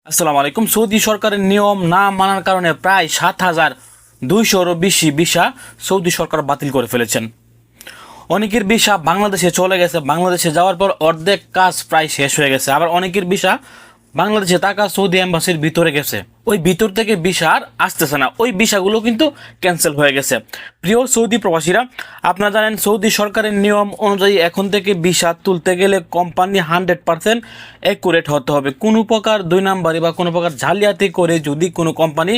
আসসালামু আলাইকুম। সৌদি সরকারের নিয়ম না মানার কারণে প্রায় 7,200-রও বেশি ভিসা সৌদি সরকার বাতিল করে ফেলেছেন। অনেকের ভিসা বাংলাদেশে চলে গেছে, বাংলাদেশে যাওয়ার পর অর্ধেক কাজ প্রায় শেষ হয়ে গেছে। আবার অনেকের ভিসা বাংলাদেশে থাকা সৌদি এম্বাসির ভিতরে গেছে, ওই ভিতর থেকে ভিসা আর আসতেছে না, ওই ভিসাগুলো কিন্তু ক্যান্সেল হয়ে গেছে। প্রিয় সৌদি প্রবাসীরা, আপনারা জানেন সৌদি সরকারের নিয়ম অনুযায়ী এখন থেকে ভিসা তুলতে গেলে কোম্পানি 100% অ্যাকুরেট হতে হবে। কোনো প্রকার দুই নাম্বারি বা কোনো প্রকার জালিয়াতি করে যদি কোনো কোম্পানি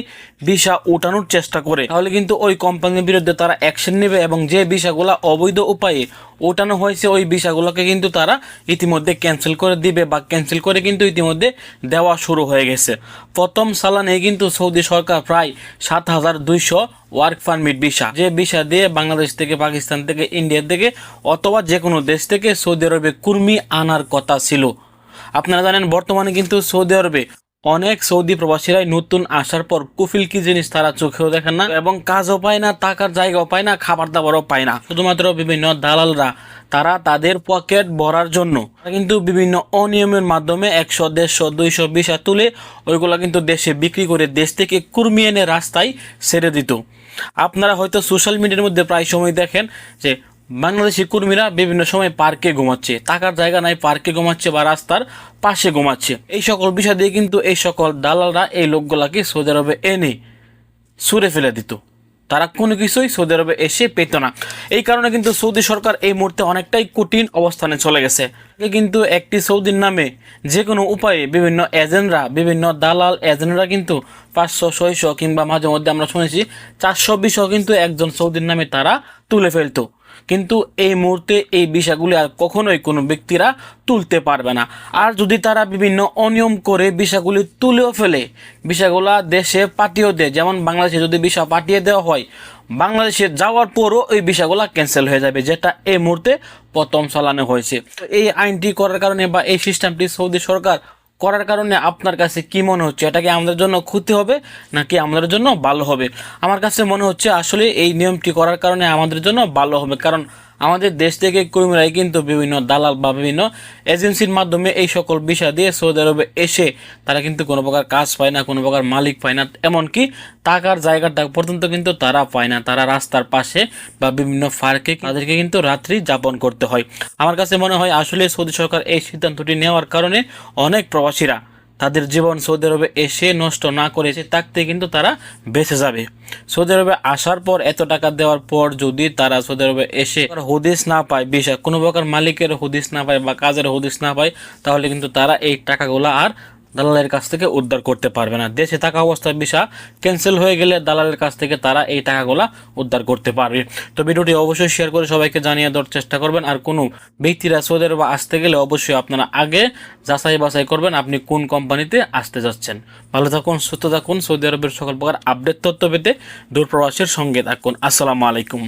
ভিসা ওঠানোর চেষ্টা করে, তাহলে কিন্তু ওই কোম্পানির বিরুদ্ধে তারা অ্যাকশন নেবে এবং যে ভিসাগুলো অবৈধ উপায়ে ওঠানো হয়েছে ওই ভিসাগুলোকে কিন্তু তারা ইতিমধ্যে ক্যান্সেল করে দিবে বা ক্যান্সেল করে কিন্তু ইতিমধ্যে দেওয়া শুরু হয়ে গেছে। প্রথম সালানে কিন্তু সৌদি সরকার প্রায় 7,200 ওয়ার্ক পারমিট ভিসা, যে ভিসা দিয়ে বাংলাদেশ থেকে, পাকিস্তান থেকে, ইন্ডিয়া থেকে অথবা যে কোনো দেশ থেকে সৌদি আরবে কর্মী আনার কথা ছিল। আপনারা জানেন বর্তমানে কিন্তু সৌদি আরবে অনেক সৌদি প্রবাসীরাই নতুন আসার পর কুফিল কি জিনিস তারা চোখেও দেখেন না এবং কাজও পায় না, থাকার জায়গাও পায় না, খাবার দাবারও পায় না। শুধুমাত্র বিভিন্ন দালালরা তারা তাদের পকেট ভরার জন্য কিন্তু বিভিন্ন অনিয়মের মাধ্যমে 100, 150, 200 ভিসা তুলে ওইগুলা কিন্তু দেশে বিক্রি করে দেশ থেকে কর্মী এনে রাস্তায় ছেড়ে দিত। আপনারা হয়তো সোশ্যাল মিডিয়ার মধ্যে প্রায় সময় দেখেন যে বাংলাদেশি কর্মীরা বিভিন্ন সময় পার্কে ঘুমাচ্ছে, থাকার জায়গা নাই, পার্কে ঘুমাচ্ছে বা রাস্তার পাশে ঘুমাচ্ছে। এই সকল বিষয় দিয়ে কিন্তু এই সকল দালালরা এই লোকগুলাকে সৌদি আরবে এনে ছুঁড়ে ফেলে দিত, তারা কোনো কিছুই সৌদি আরবে এসে পেত না। এই কারণে কিন্তু সৌদি সরকার এই মুহূর্তে অনেকটাই কঠিন অবস্থানে চলে গেছে। কিন্তু একটি সৌদির নামে যে কোনো উপায়ে বিভিন্ন এজেন্টরা, বিভিন্ন দালাল এজেন্টরা কিন্তু 500, 600 কিংবা মাঝে মধ্যে আমরা শুনেছি 400 ভিসাও কিন্তু একজন সৌদির নামে তারা তুলে ফেলতো। কিন্তু এই মুহূর্তে এই ভিসাগুলি আর কখনোই কোনো ব্যক্তিরা তুলতে পারবে না। আর যদি তারা বিভিন্ন অনিয়ম করে ভিসাগুলি তুলেও ফেলে, ভিসাগুলা দেশে পাঠিয়েও দেয়, যেমন বাংলাদেশে যদি ভিসা পাঠিয়ে দেওয়া হয়, বাংলাদেশে যাওয়ার পরও ওই ভিসাগুলা ক্যান্সেল হয়ে যাবে, যেটা এই মুহূর্তে প্রথম চালানো হয়েছে। এই আইনটি করার কারণে বা এই সিস্টেমটি সৌদি সরকার করার কারণে আপনার কাছে কি মনে হচ্ছে? এটা কি আমাদের জন্য ক্ষতি হবে নাকি আমাদের জন্য ভালো হবে? আমার কাছে মনে হচ্ছে আসলে এই নিয়মটি করার কারণে আমাদের জন্য ভালো হবে, কারণ আমাদের দেশ থেকে কর্মীরাই কিন্তু বিভিন্ন দালাল বা বিভিন্ন এজেন্সির মাধ্যমে এই সকল বিষয় দিয়ে সৌদি আরবে এসে তারা কিন্তু কোনো প্রকার কাজ পায় না, কোনো প্রকার মালিক পায় না, এমনকি টাকার জায়গাটা পর্যন্ত কিন্তু তারা পায় না। তারা রাস্তার পাশে বা বিভিন্ন পার্কে তাদেরকে কিন্তু রাত্রি যাপন করতে হয়। আমার কাছে মনে হয় আসলে সৌদি সরকার এই সিদ্ধান্তটি নেওয়ার কারণে অনেক প্রবাসীরা তাদের জীবন সৌদি আরবে এসে নষ্ট না করেছে থাকতে কিন্তু তারা বেঁচে যাবে। সৌদি আরবে আসার পর এত টাকা দেওয়ার পর যদি তারা সৌদি আরবে এসে হদিস না পায়, বিষয় কোনো প্রকার মালিকের হদিস না পায় বা কাজের হদিস না পায়, তাহলে কিন্তু তারা এই টাকাগুলো আর দালালের কাছ থেকে উদ্ধার করতে পারবে না। দেশে থাকা অবস্থায় ভিসা ক্যান্সেল হয়ে গেলে দালালের কাছ থেকে তারা এই টাকাগুলা উদ্ধার করতে পারবে। তো ভিডিওটি অবশ্যই শেয়ার করে সবাইকে জানিয়ে দেওয়ার চেষ্টা করবেন। আর কোনো ব্যক্তিরা সৌদি আরবে আসতে গেলে অবশ্যই আপনারা আগে যাচাই বাছাই করবেন আপনি কোন কোম্পানিতে আসতে যাচ্ছেন। ভালো থাকুন, সুস্থ থাকুন। সৌদি আরবের সকল প্রকার আপডেট তথ্য পেতে দূরপ্রবাসের সঙ্গে থাকুন। আসসালামু আলাইকুম।